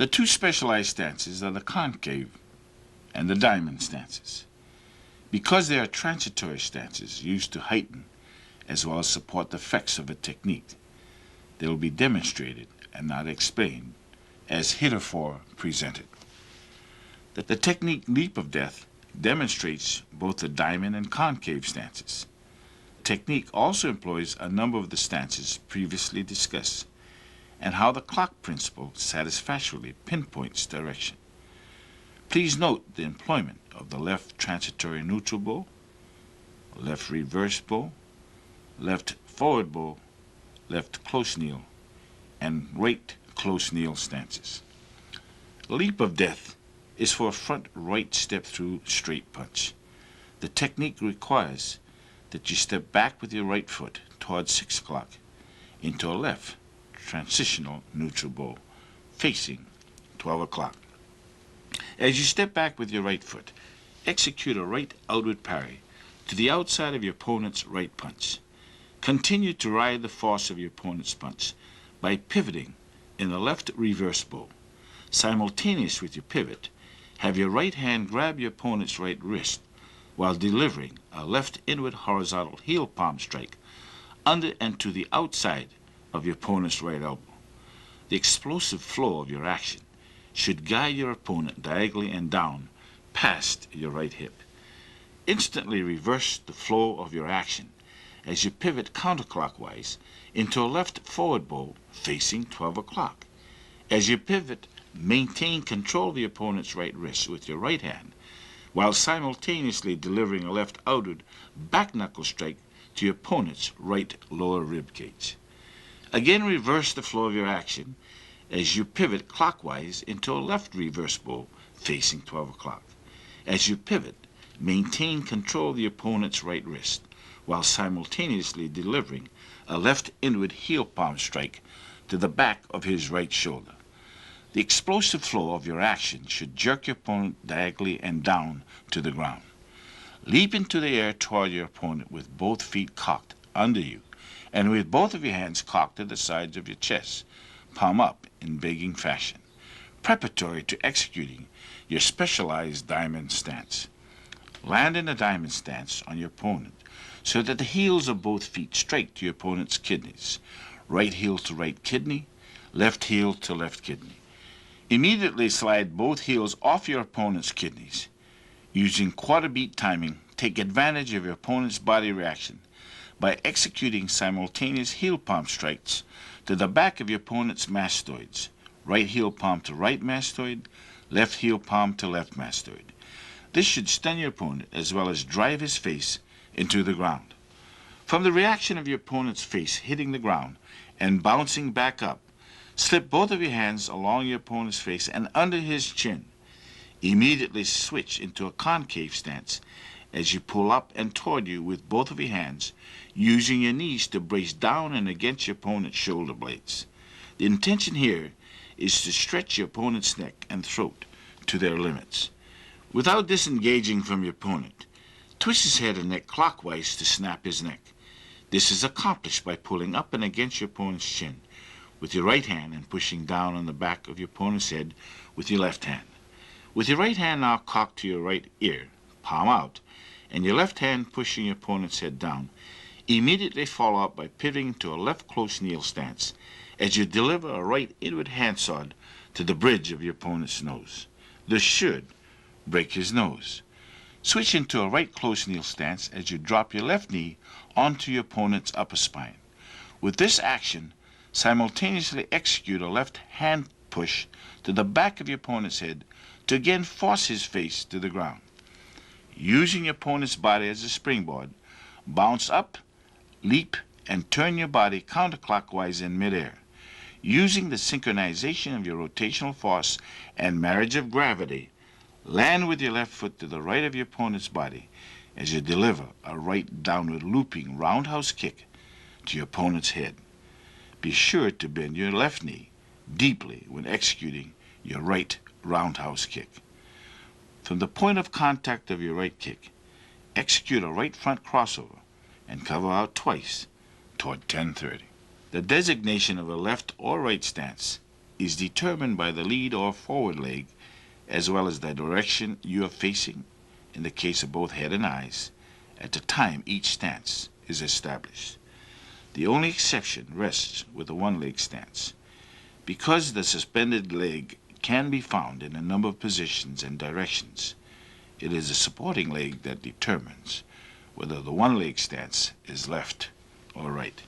The two specialized stances are the concave and the diamond stances. Because they are transitory stances used to heighten as well as support the effects of a technique, they will be demonstrated and not explained as heretofore presented. The technique leap of death demonstrates both the diamond and concave stances. The technique also employs a number of the stances previously discussed and how the clock principle satisfactorily pinpoints direction. Please note the employment of the left transitory neutral bow, left reverse bow, left forward bow, left close kneel, and right close kneel stances. Leap of death is for a front right step through straight punch. The technique requires that you step back with your right foot towards 6 o'clock into a left transitional neutral bow facing 12 o'clock. As you step back with your right foot, execute a right outward parry to the outside of your opponent's right punch. Continue to ride the force of your opponent's punch by pivoting in the left reverse bow. Simultaneous with your pivot, have your right hand grab your opponent's right wrist while delivering a left inward horizontal heel palm strike under and to the outside of your opponent's right elbow. The explosive flow of your action should guide your opponent diagonally and down past your right hip. Instantly reverse the flow of your action as you pivot counterclockwise into a left forward bow facing 12 o'clock. As you pivot, maintain control of your opponent's right wrist with your right hand while simultaneously delivering a left outward back knuckle strike to your opponent's right lower rib cage. Again, reverse the flow of your action as you pivot clockwise into a left reverse bow facing 12 o'clock. As you pivot, maintain control of the opponent's right wrist while simultaneously delivering a left inward heel palm strike to the back of his right shoulder. The explosive flow of your action should jerk your opponent diagonally and down to the ground. Leap into the air toward your opponent with both feet cocked under you and with both of your hands cocked to the sides of your chest, palm up in begging fashion, preparatory to executing your specialized diamond stance. Land in a diamond stance on your opponent so that the heels of both feet strike to your opponent's kidneys, right heel to right kidney, left heel to left kidney. Immediately slide both heels off your opponent's kidneys. Using quarter beat timing, take advantage of your opponent's body reaction by executing simultaneous heel palm strikes to the back of your opponent's mastoids, right heel palm to right mastoid, left heel palm to left mastoid. This should stun your opponent as well as drive his face into the ground. From the reaction of your opponent's face hitting the ground and bouncing back up, slip both of your hands along your opponent's face and under his chin. Immediately switch into a concave stance as you pull up and toward you with both of your hands, using your knees to brace down and against your opponent's shoulder blades. The intention here is to stretch your opponent's neck and throat to their limits. Without disengaging from your opponent, twist his head and neck clockwise to snap his neck. This is accomplished by pulling up and against your opponent's chin with your right hand and pushing down on the back of your opponent's head with your left hand. With your right hand now cocked to your right ear, palm out, and your left hand pushing your opponent's head down, immediately follow up by pivoting to a left close kneel stance as you deliver a right inward handsword to the bridge of your opponent's nose. This should break his nose. Switch into a right close kneel stance as you drop your left knee onto your opponent's upper spine. With this action, simultaneously execute a left hand push to the back of your opponent's head to again force his face to the ground. Using your opponent's body as a springboard, bounce up, leap, and turn your body counterclockwise in midair. Using the synchronization of your rotational force and marriage of gravity, land with your left foot to the right of your opponent's body as you deliver a right downward looping roundhouse kick to your opponent's head. Be sure to bend your left knee deeply when executing your right roundhouse kick. From the point of contact of your right kick, execute a right front crossover and cover out twice toward 10:30. The designation of a left or right stance is determined by the lead or forward leg, as well as the direction you are facing, in the case of both head and eyes, at the time each stance is established. The only exception rests with the one-leg stance. Because the suspended leg can be found in a number of positions and directions, it is the supporting leg that determines whether the one-leg stance is left or right.